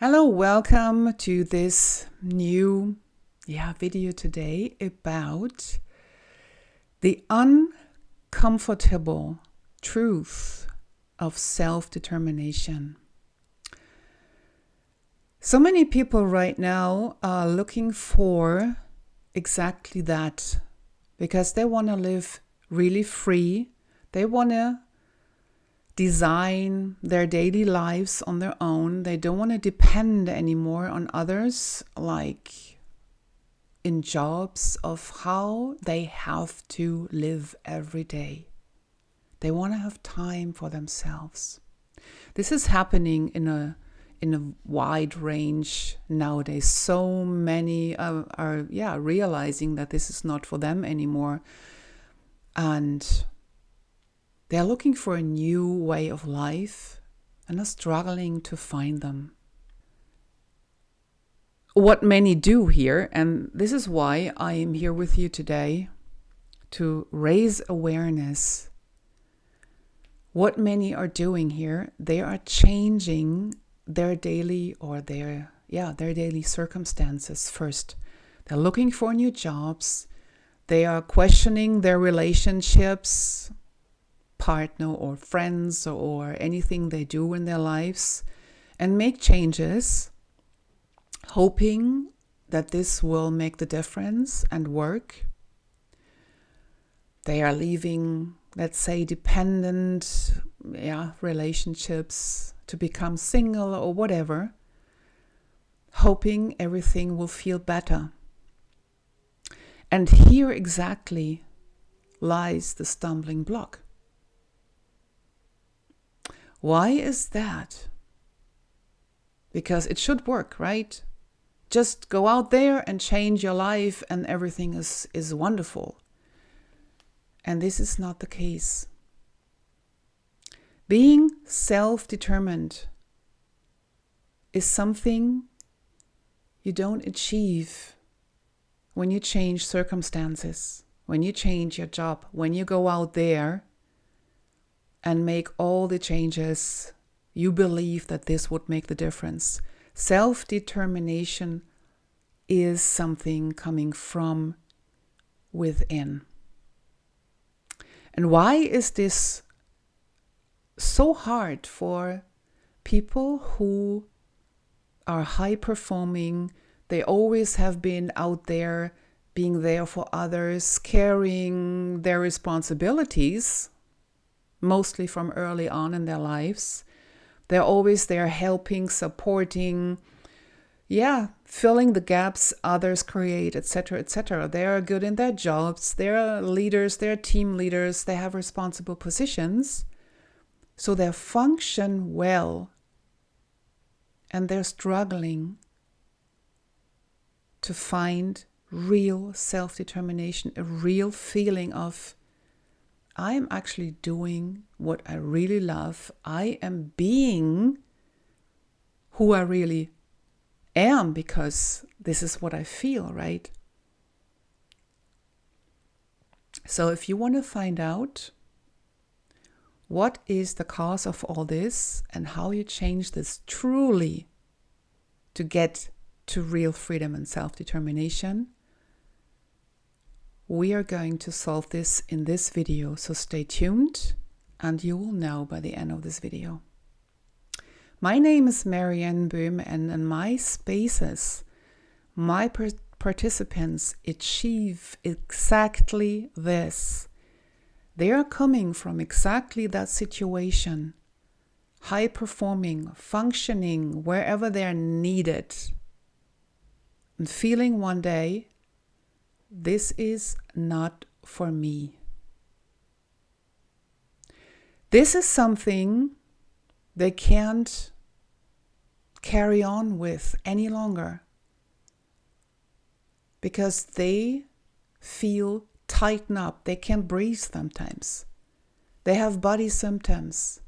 Hello, welcome to this new video today about the uncomfortable truth of self-determination. So many people right now are looking for exactly that because they want to live really free. They want to design their daily lives on their own. They don't want to depend anymore on others, like in jobs of how they have to live every day. They want to have time for themselves. This is happening in a wide range nowadays. So many are realizing that this is not for them anymore, and they're looking for a new way of life and are struggling to find them. What many do here, and this is why I am here with you today, to raise awareness. What many are doing here, they are changing their daily circumstances first. They're looking for new jobs. They are questioning their relationships, partner or friends or anything they do in their lives, and make changes, hoping that this will make the difference and work. They are leaving, let's say, dependent relationships to become single or whatever, hoping everything will feel better. And here exactly lies the stumbling block. Why is that? Because it should work, right? Just go out there and change your life and everything is wonderful. And this is not the case. Being self-determined is something you don't achieve when you change circumstances, when you change your job, when you go out there and make all the changes you believe that this would make the difference. Self-determination is something coming from within. And why is this so hard for people who are high performing? They always have been out there, being there for others, carrying their responsibilities, mostly from early on in their lives. They're always there helping, supporting, filling the gaps others create, etc., etc. They are good in their jobs. They're leaders, they're team leaders, they have responsible positions. So they function well, and they're struggling to find real self-determination, a real feeling of, I am actually doing what I really love. I am being who I really am because this is what I feel, right? So if you want to find out what is the cause of all this and how you change this truly to get to real freedom and self-determination, we are going to solve this in this video, so stay tuned and you will know by the end of this video. My name is Marianne Böhm, and in my spaces, my participants achieve exactly this. They are coming from exactly that situation, high performing, functioning wherever they are needed, and feeling one day, this is not for me. This is something they can't carry on with any longer because they feel tighten up. They can't breathe sometimes. They have body symptoms.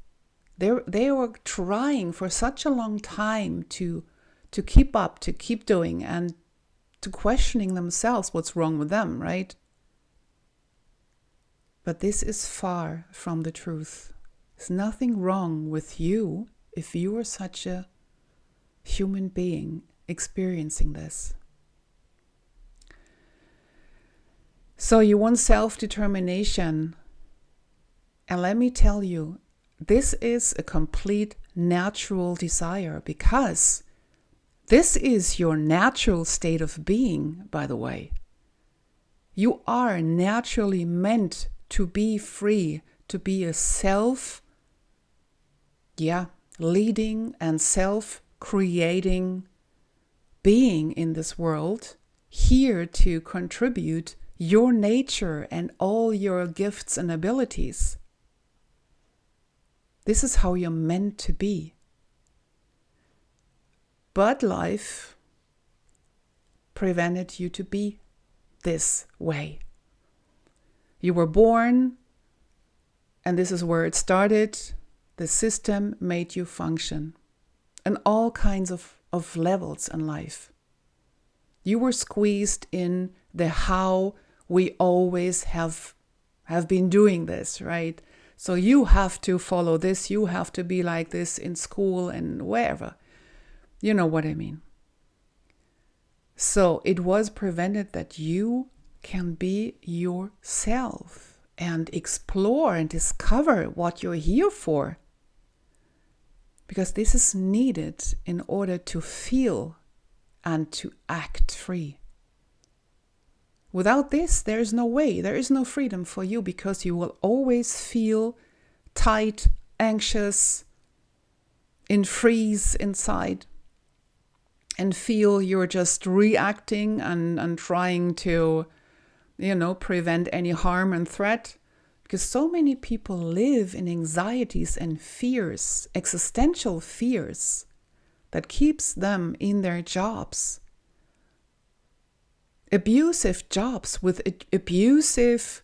They were trying for such a long time to keep up, to keep doing, and to questioning themselves what's wrong with them, right? But this is far from the truth. There's nothing wrong with you if you are such a human being experiencing this. So you want self-determination. And let me tell you, this is a complete natural desire, because this is your natural state of being, by the way. You are naturally meant to be free, to be a leading and self-creating being in this world, here to contribute your nature and all your gifts and abilities. This is how you're meant to be. But life prevented you to be this way. You were born, and this is where it started. The system made you function in all kinds of levels in life. You were squeezed in the how we always have been doing this, right? So you have to follow this, you have to be like this in school and wherever. You know what I mean. So it was prevented that you can be yourself and explore and discover what you're here for. Because this is needed in order to feel and to act free. Without this, there is no way, there is no freedom for you, because you will always feel tight, anxious, in freeze inside, and feel you're just reacting and trying to, prevent any harm and threat. Because so many people live in anxieties and fears, existential fears, that keeps them in their jobs. Abusive jobs with abusive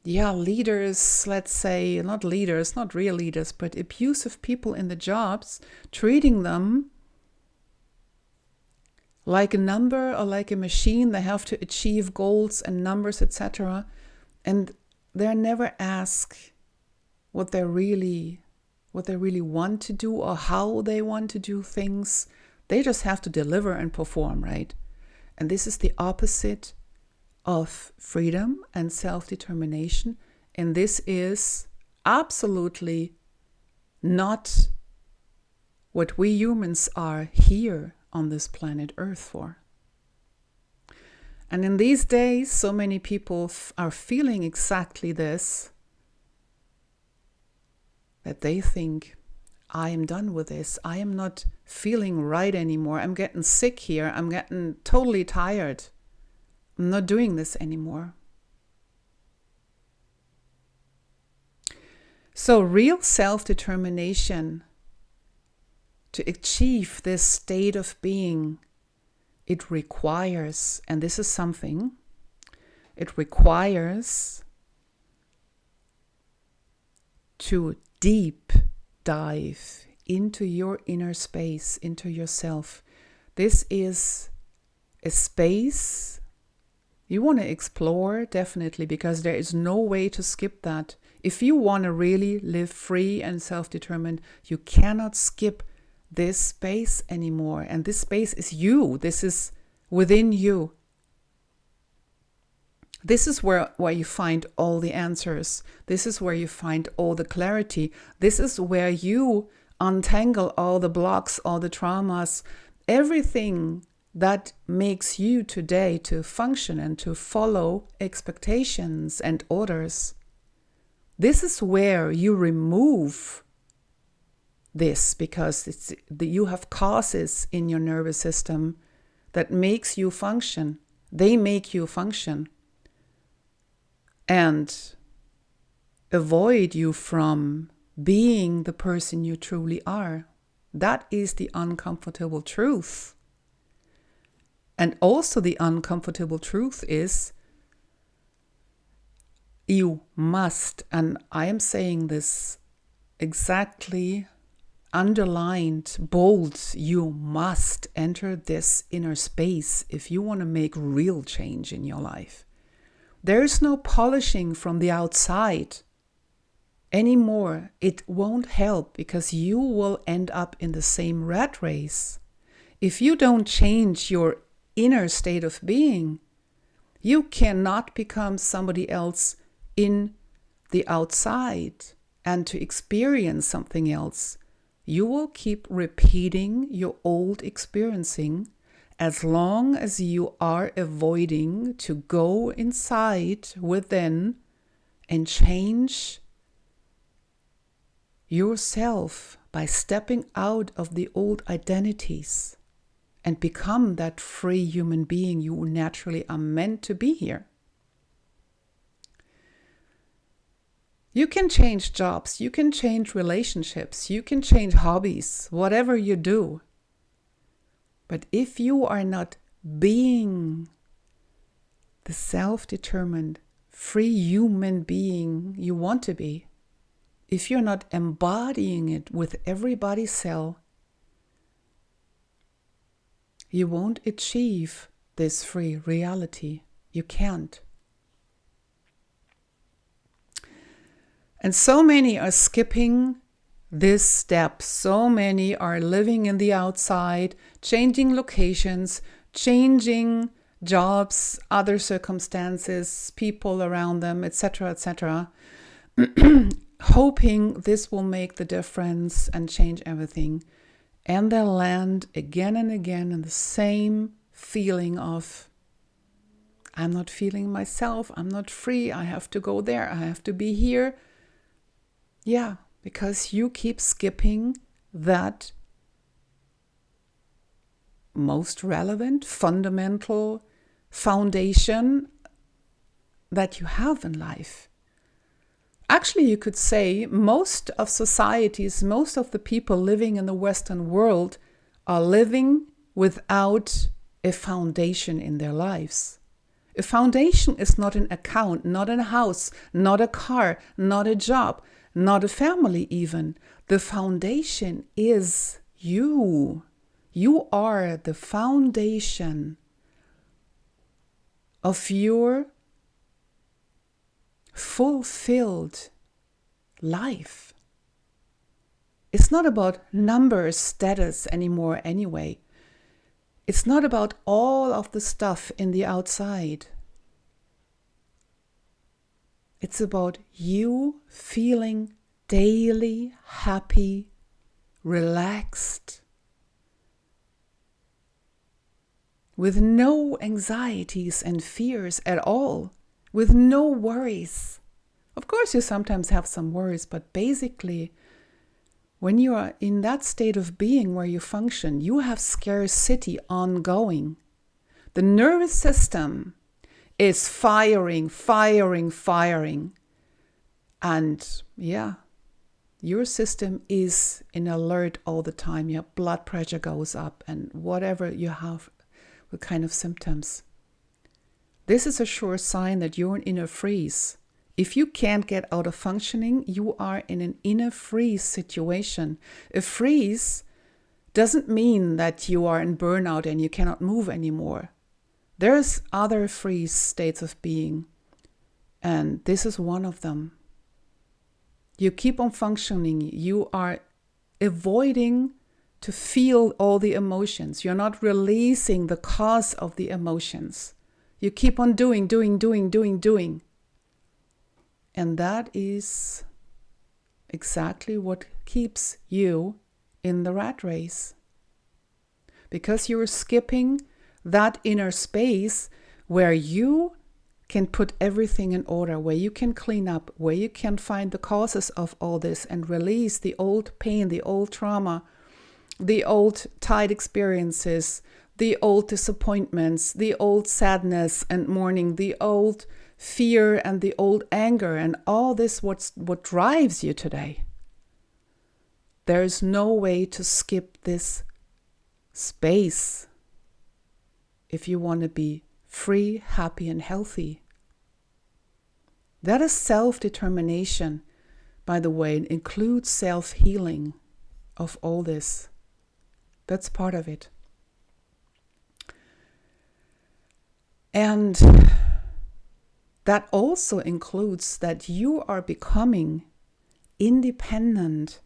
leaders, let's say, not leaders, not real leaders, but abusive people in the jobs, treating them like a number or like a machine. They have to achieve goals and numbers, etc. And they're never asked what they really want to do or how they want to do things. They just have to deliver and perform, right? And this is the opposite of freedom and self-determination. And this is absolutely not what we humans are here on this planet Earth for. And in these days, so many people are feeling exactly this, that they think, I am done with this. I am not feeling right anymore. I'm getting sick here. I'm getting totally tired. I'm not doing this anymore. So real self-determination to achieve this state of being, it requires, and this is something, it requires to deep dive into your inner space, into yourself. This is a space you want to explore, definitely, because there is no way to skip that. If you want to really live free and self-determined, you cannot skip this space anymore. And this space is you. This is within you. This is where you find all the answers. This is where you find all the clarity. This is where you untangle all the blocks, all the traumas, everything that makes you today to function and to follow expectations and orders. This is where you remove this, because you have causes in your nervous system that makes you function. They make you function and avoid you from being the person you truly are. That is the uncomfortable truth. And also the uncomfortable truth is you must, and I am saying this exactly underlined, bold, you must enter this inner space if you want to make real change in your life. There is no polishing from the outside. anymore. It won't help because you will end up in the same rat race. If you don't change your inner state of being, you cannot become somebody else in the outside and to experience something else. You will keep repeating your old experiencing as long as you are avoiding to go inside within and change yourself by stepping out of the old identities and become that free human being you naturally are meant to be here. You can change jobs, you can change relationships, you can change hobbies, whatever you do. But if you are not being the self-determined, free human being you want to be, if you're not embodying it with every body cell, you won't achieve this free reality. You can't. And so many are skipping this step. So many are living in the outside, changing locations, changing jobs, other circumstances, people around them, etc., etc., hoping this will make the difference and change everything. And they'll land again and again in the same feeling of, I'm not feeling myself, I'm not free, I have to go there, I have to be here. Yeah, because you keep skipping that most relevant, fundamental foundation that you have in life. Actually, you could say most of societies, most of the people living in the Western world are living without a foundation in their lives. A foundation is not an account, not a house, not a car, not a job, not a family even. The foundation is you. You are the foundation of your fulfilled life. It's not about numbers, status anymore anyway. It's not about all of the stuff in the outside. It's about you feeling daily happy, relaxed, with no anxieties and fears at all, with no worries. Of course, you sometimes have some worries, but basically, when you are in that state of being where you function, you have scarcity ongoing. The nervous system is firing. And yeah, your system is in alert all the time. Your blood pressure goes up and whatever you have, what kind of symptoms. This is a sure sign that you're in inner freeze. If you can't get out of functioning, you are in an inner freeze situation. A freeze doesn't mean that you are in burnout and you cannot move anymore. There's other freeze states of being, and this is one of them. You keep on functioning. You are avoiding to feel all the emotions. You're not releasing the cause of the emotions. You keep on doing. And that is exactly what keeps you in the rat race. Because you're skipping that inner space where you can put everything in order, where you can clean up, where you can find the causes of all this and release the old pain, the old trauma, the old tight experiences, the old disappointments, the old sadness and mourning, the old fear and the old anger and all this what drives you today. There is no way to skip this space if you want to be free, happy, and healthy. That is self-determination, by the way. It includes self-healing of all this. That's part of it. And that also includes that you are becoming independent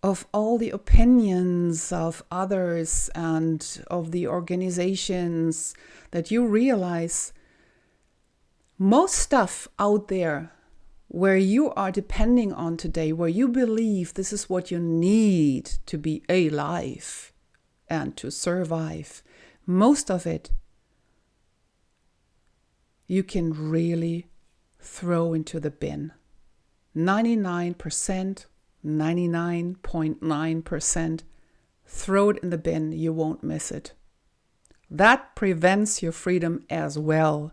of all the opinions of others and of the organizations, that you realize most stuff out there where you are depending on today, where you believe this is what you need to be alive and to survive, most of it you can really throw into the bin. 99%, 99.9%, throw it in the bin, you won't miss it. That prevents your freedom as well.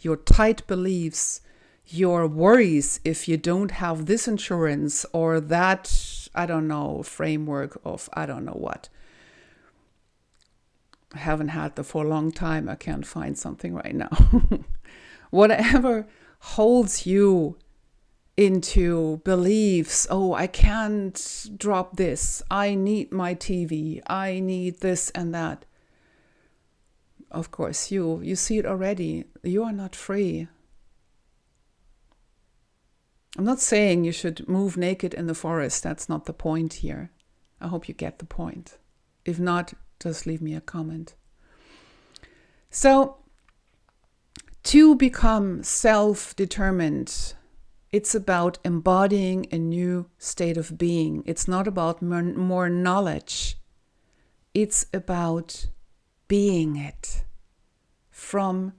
Your tight beliefs, your worries if you don't have this insurance or that, I don't know, framework of I don't know what. I haven't had that for a long time. I can't find something right now. Whatever holds you into beliefs, oh, I can't drop this. I need my TV. I need this and that. Of course, you see it already. You are not free. I'm not saying you should move naked in the forest. That's not the point here. I hope you get the point. If not, just leave me a comment. So, to become self-determined, it's about embodying a new state of being. It's not about more knowledge. It's about being it from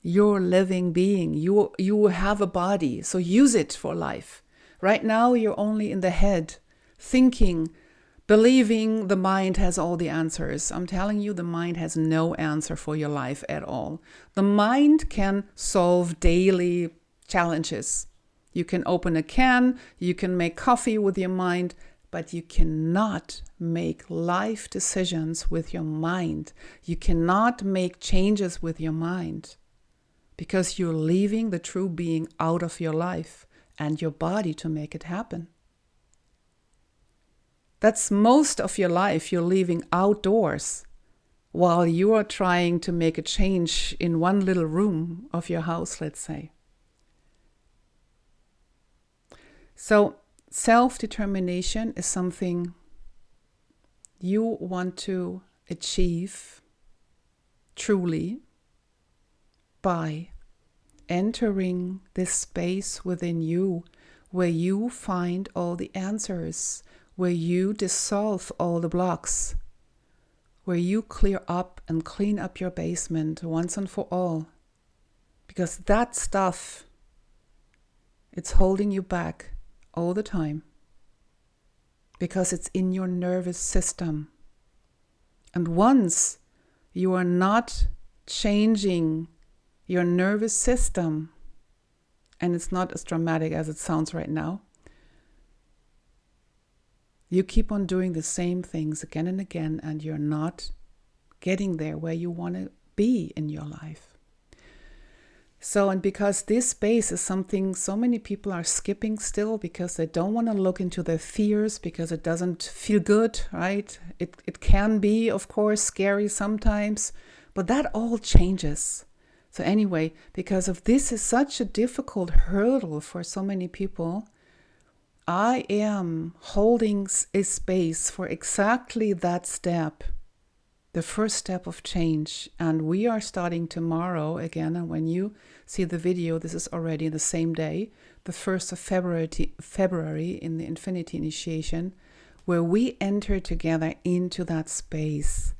your living being. You have a body, so use it for life. Right now, you're only in the head, thinking, believing the mind has all the answers. I'm telling you, the mind has no answer for your life at all. The mind can solve daily challenges. You can open a can, you can make coffee with your mind, but you cannot make life decisions with your mind. You cannot make changes with your mind because you're leaving the true being out of your life and your body to make it happen. That's most of your life you're leaving outdoors while you are trying to make a change in one little room of your house, let's say. So self-determination is something you want to achieve truly by entering this space within you where you find all the answers, where you dissolve all the blocks, where you clear up and clean up your basement once and for all. Because that stuff, it's holding you back all the time. Because it's in your nervous system. And once you are not changing your nervous system, and it's not as dramatic as it sounds right now, you keep on doing the same things again and again, and you're not getting there where you want to be in your life. So, and because this space is something so many people are skipping still because they don't want to look into their fears, because it doesn't feel good, right? It can be, of course, scary sometimes, but that all changes. So anyway, because of this is such a difficult hurdle for so many people, I am holding a space for exactly that step, the first step of change. And we are starting tomorrow again. And when you see the video, this is already the same day, the 1st of February in the Infinity Initiation, where we enter together into that space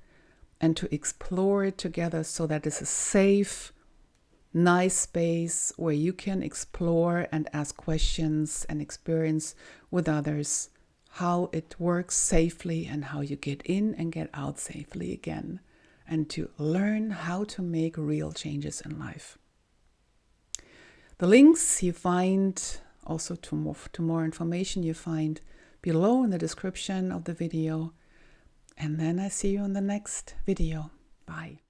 and to explore it together so that it's a safe, nice space where you can explore and ask questions and experience with others how it works safely and how you get in and get out safely again, and to learn how to make real changes in life. The links you find, also to more information, you find below in the description of the video. And then I see you in the next video. Bye.